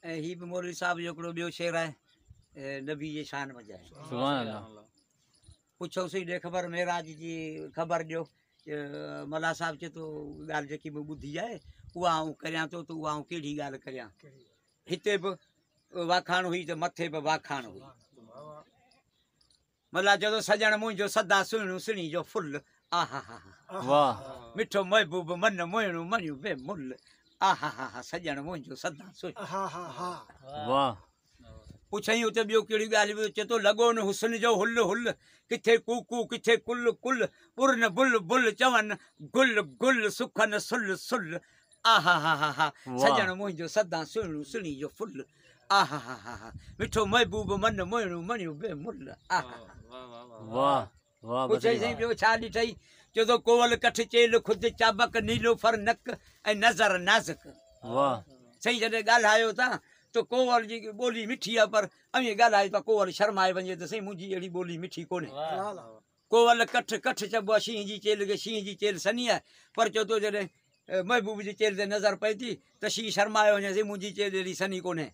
ही भी मौलवी साहब जो हिकिड़ो ॿियो शेर आहे नबी जे शान में आहे। सुभान अल्लाह। पुछोसीं ॾे ख़बर मेराज जी ख़बर ॾियो। मला साहब चए थो ॻाल्हि जेकी बि ॿुधी आहे उहा आउं करियां थो त उहा आउं कहिड़ी ॻाल्हि करियां। हिते बि वाखाण हुई त मथे बि वाखाण हुई। मला चयो सॼण मुंहिंजो सदा सुहिणो सुहिणी जो फुल आहा हा वाह मिठो महबूब मन मोहिणो मणियो बे मुल आहा हा सॼण मुंहिंजो सदा सुहिणो। वाह पुछई उते ॿियो कहिड़ी ॻाल्हि बि चए थो लॻो न हुस्न जो हुल हुल किथे कूकू किथे कुल कुल पुर न बुल बुल चवनि गुल गुल सुख न सुल सुल आहा हा सॼण मुंहिंजो सदा सुहिणो सुहिणी जो फुल आहा हा मिठो महबूब मन मोहिणो मणियो बे मुल आहा। वाह वाह पुछई साईं ॿियो छा ॾिठई चयो थो कोवल कठ चेल खुद चाबक नीलो फर नक ऐं नज़र नाज़ुक। वाह साईं जॾहिं ॻाल्हायो था त कोवल जी ॿोली मिठी आहे पर अवी ॻाल्हाए था कोवल शर्माए वञे त साईं मुंहिंजी अहिड़ी ॿोली मिठी कोन्हे। कोवल कठ कठ चइबो आहे शींहं जी चेल खे शींहं जी चेल सनी आहे पर चओ थो जॾहिं महबूब जी चेल ते नज़र पए थी त शींहं शर्माए वञे साईं मुंहिंजी चेल अहिड़ी सनी कोन्हे।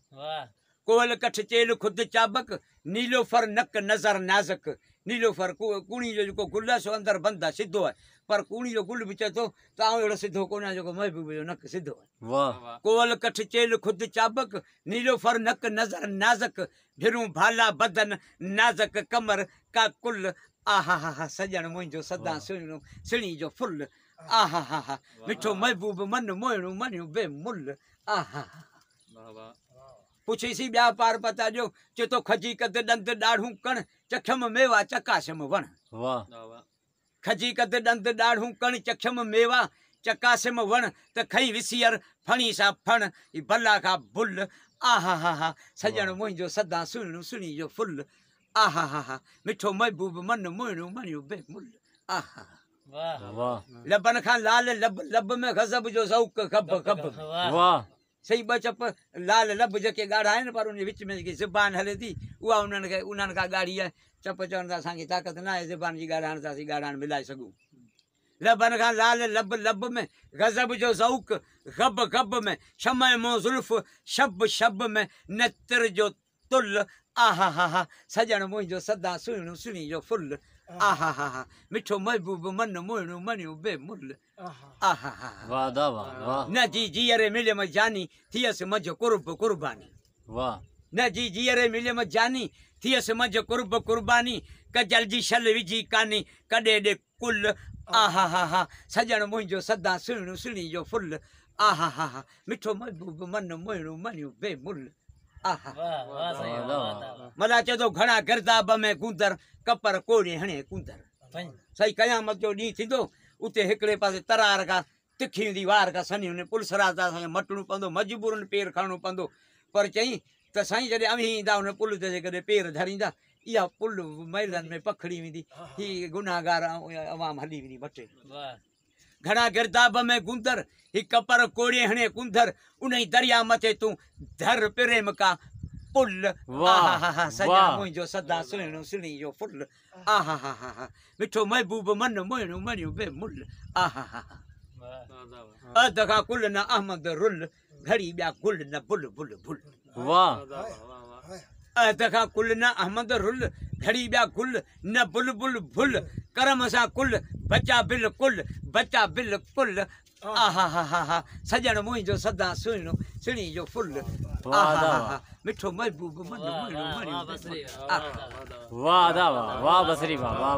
कोवल कठ चेल खुद चाबक नीलो फर नक नज़र नाज़ुक। नीलो फर कूणी जो जेको गुल आहे सो अंदरि बंदि आहे सिधो आहे पर कूणी जो गुल बि चए थो त आउं अहिड़ो सिधो कोन आहियां जेको महबूब जो नक सिधो आहे। वाह कोवल कठ चेल खुद चाबक नीलो फर नक नज़र नाज़ुक भिरूं भाला बदन नाज़ुक कमर का कुल आहा हा सॼण मुंहिंजो सदा सुहिणो सुहिणी जो फुल आहा हा मिठो महबूब मन मोहिणो मणियो बे मुल आहा। पुछीसीं ॿिया पार पता ॾियो चए थो खजी कद ॾंद ॾाढ़ूं कण चखियम मेवा चकाशम वण। वाह खजी कद ॾंद ॾाढ़ूं कण चखियम मेवा चकाशम वण त खई विसियर फणी सां फण भला खां बुल आहा हा सॼण मुंहिंजो सदा सुहिणो सुहिणी जो फुल आहा हा मिठो महबूब मन मोहिणो मणियो बे मुल आहा। वाह लबन खां लाल लब लब में गज़ब जो ज़ौक़ गब गब। वाह सही ॿ चप लाल लब जेके ॻाढ़ा आहिनि पर उन विच में जेकी ज़ुबान हले थी उहा उन्हनि खां ॻाढ़ी आहे। चप चवनि था असांखे ताक़त न आहे ज़ुबान जी ॻाढ़ाइण त असीं ॻाढ़ाइण मिलाए सघूं। लबन खां लाल लब लब में गज़ब जो ज़ौक़ गब गब में शमय मो ज़ुल्फ़ शब शब में नतर जो तुल आहा हा सॼण मुंहिंजो सदा सुहिणो सुहिणी जो फुल आहा हा मिठो महबूब मन मोहिणो मणियो बे मुल आहा हा वाह वाह न जी जीअरे मिलियम जानी थियसि मंझि कुर्ब कुर्बानी। वाह न जी जीअरे मिलियम जानी थियसि मंझि कुर्ब कुर्बानी कजल जी शल विझी कानी कॾे ॾे कुल आहा हा सॼण मुंहिंजो सदा सुहिणो सुहिणी जो फुल आहा हा मिठो महबूब मन मोहिणो मणियो बे मुल आहा। मला चए थो घणा गिरदाब में गूंदर कपर कोड़े हणे कूंदर। सही क़यामत जो ॾींहुं थींदो उते हिकिड़े पासे तरार खां तिखी हूंदी वार खां सनी हुन पुलिसराज त असांखे मटणो पवंदो मजबूरन पेर खणणो पवंदो पर चई त साईं जॾहिं अवी ईंदा हुन पुल ते जेकॾहिं पेर धरींदा इहा पुल महिलनि में पखड़ी वेंदी ही गुनाहगार अवाम हली वेंदी मटे। घणा गिरदाब में गूंदर ही कपर कोड़े हणे कुंदर उन ई दरिया मथे तूं धर प्रेम का पुल आहा हा सॼण मुंहिंजो सदा सुहिणो सुहिणी जो फुल आहा हा मिठो महबूब मन मोहिणो मणियो बे मुल आहा हा अध खां कुल न अहमद रुल घड़ी ॿिया गुल न बुल बुल बुल। वाह अध खां कुल न अहमद रुल घड़ी ॿिया गुल न बुल बुल बुल करम सां कुल बचा बिल्कुल बचा बिल्कुल आहा हा सॼण मुंहिंजो सदा सुहिणो सुहिणी जो फुल आहा हा मिठो महबूब मन मोहिणो मणियो। वाह वाह बसरी वाह वाह।